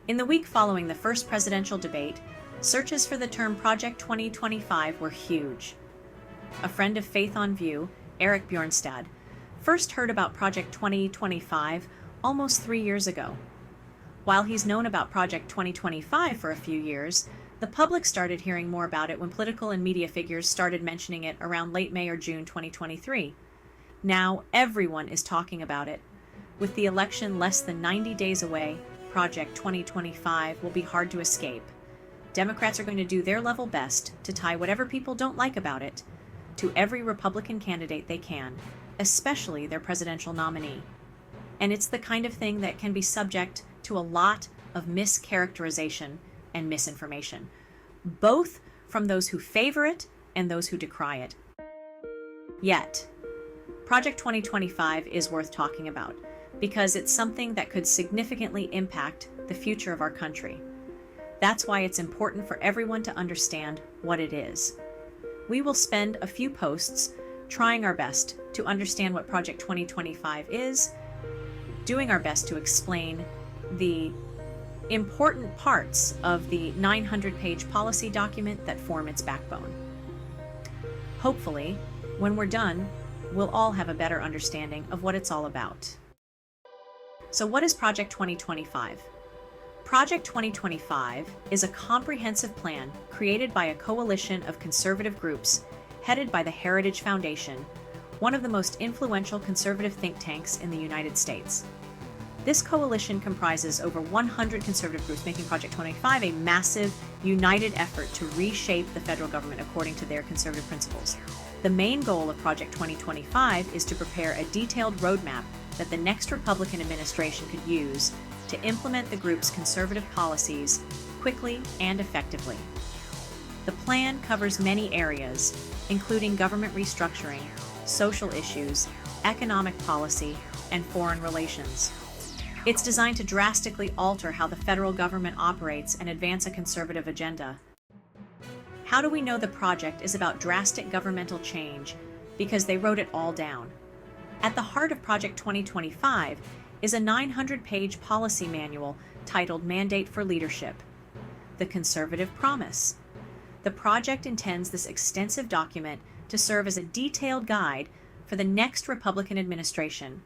In the week following the first presidential debate, searches for the term Project 2025 were huge. A friend of Faith on View, Eric Bjornstad, first heard about Project 2025 almost 3 years ago. While he's known about Project 2025 for a few years, the public started hearing more about it when political and media figures started mentioning it around late May or June 2023. Now everyone is talking about it. With the election less than 90 days away, Project 2025 will be hard to escape. Democrats are going to do their level best to tie whatever people don't like about it to every Republican candidate they can, especially their presidential nominee. And it's the kind of thing that can be subject to a lot of mischaracterization and misinformation, both from those who favor it and those who decry it. Yet, Project 2025 is worth talking about because it's something that could significantly impact the future of our country. That's why it's important for everyone to understand what it is. We will spend a few posts trying our best to understand what Project 2025 is, doing our best to explain the important parts of the 900-page policy document that form its backbone. Hopefully, when we're done, we'll all have a better understanding of what it's all about. So what is Project 2025? Project 2025 is a comprehensive plan created by a coalition of conservative groups headed by the Heritage Foundation, one of the most influential conservative think tanks in the United States. This coalition comprises over 100 conservative groups, making Project 2025 a massive, united effort to reshape the federal government according to their conservative principles. The main goal of Project 2025 is to prepare a detailed roadmap that the next Republican administration could use to implement the group's conservative policies quickly and effectively. The plan covers many areas, including government restructuring, social issues, economic policy, and foreign relations. It's designed to drastically alter how the federal government operates and advance a conservative agenda. How do we know the project is about drastic governmental change? Because they wrote it all down. At the heart of Project 2025 is a 900-page policy manual titled Mandate for Leadership, the Conservative Promise. The project intends this extensive document to serve as a detailed guide for the next Republican administration,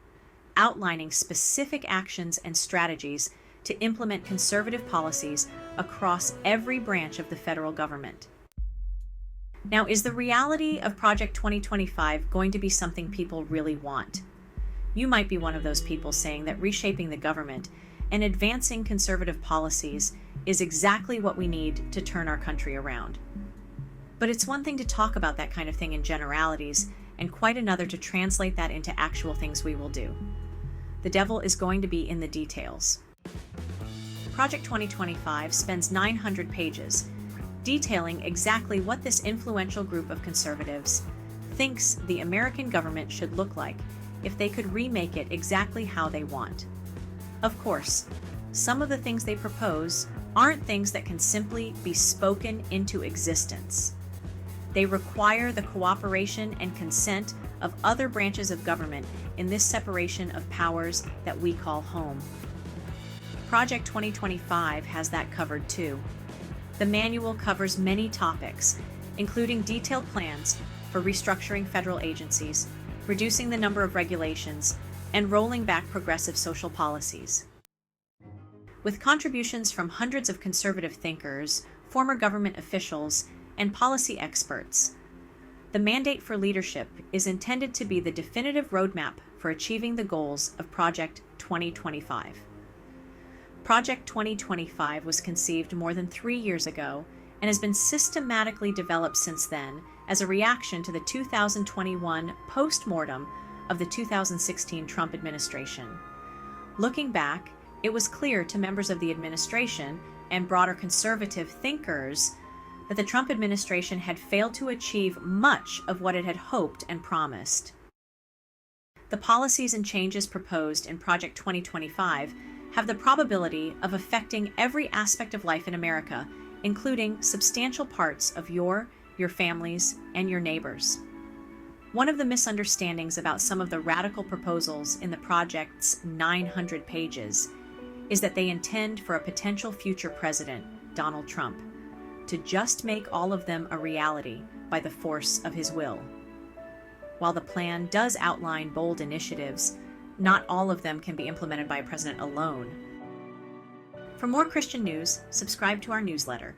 outlining specific actions and strategies to implement conservative policies across every branch of the federal government. Now, is the reality of Project 2025 going to be something people really want? You might be one of those people saying that reshaping the government and advancing conservative policies is exactly what we need to turn our country around. But it's one thing to talk about that kind of thing in generalities, and quite another to translate that into actual things we will do. The devil is going to be in the details. Project 2025 spends 900 pages detailing exactly what this influential group of conservatives thinks the American government should look like if they could remake it exactly how they want. Of course, some of the things they propose aren't things that can simply be spoken into existence. They require the cooperation and consent of other branches of government in this separation of powers that we call home. Project 2025 has that covered too. The manual covers many topics, including detailed plans for restructuring federal agencies, reducing the number of regulations, and rolling back progressive social policies. With contributions from hundreds of conservative thinkers, former government officials, and policy experts, the Mandate for Leadership is intended to be the definitive roadmap for achieving the goals of Project 2025. Project 2025 was conceived more than 3 years ago and has been systematically developed since then as a reaction to the 2021 post-mortem of the 2016 Trump administration. Looking back, it was clear to members of the administration and broader conservative thinkers that the Trump administration had failed to achieve much of what it had hoped and promised. The policies and changes proposed in Project 2025 have the probability of affecting every aspect of life in America, including substantial parts of your families, and your neighbors. One of the misunderstandings about some of the radical proposals in the project's 900 pages is that they intend for a potential future president, Donald Trump, to just make all of them a reality by the force of his will. While the plan does outline bold initiatives, not all of them can be implemented by a president alone. For more Christian news, subscribe to our newsletter.